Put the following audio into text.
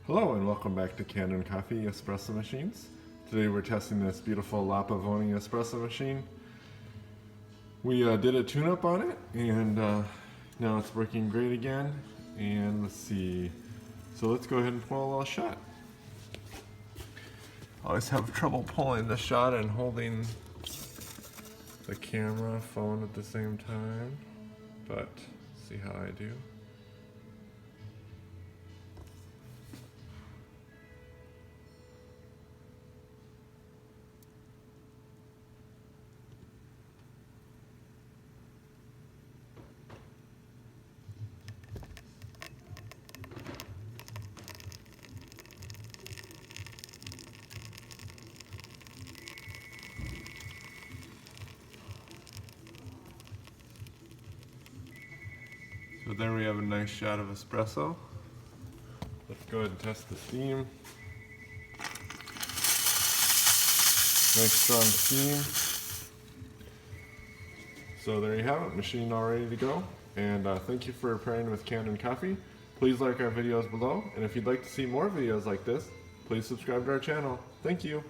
Hello and welcome back to Kanen Coffee Espresso Machines. Today we're testing this beautiful Pavoni espresso machine. We did a tune-up on it and now it's working great again. And let's see, so let's go ahead and pull a little shot. I always have trouble pulling the shot and holding the camera phone at the same time, but see how I do. So there we have a nice shot of espresso. Let's go ahead and test the steam. Nice strong steam. So there you have it, machine all ready to go. And thank you for pairing with Kanen Coffee. Please like our videos below, and if you'd like to see more videos like this, please subscribe to our channel. Thank you.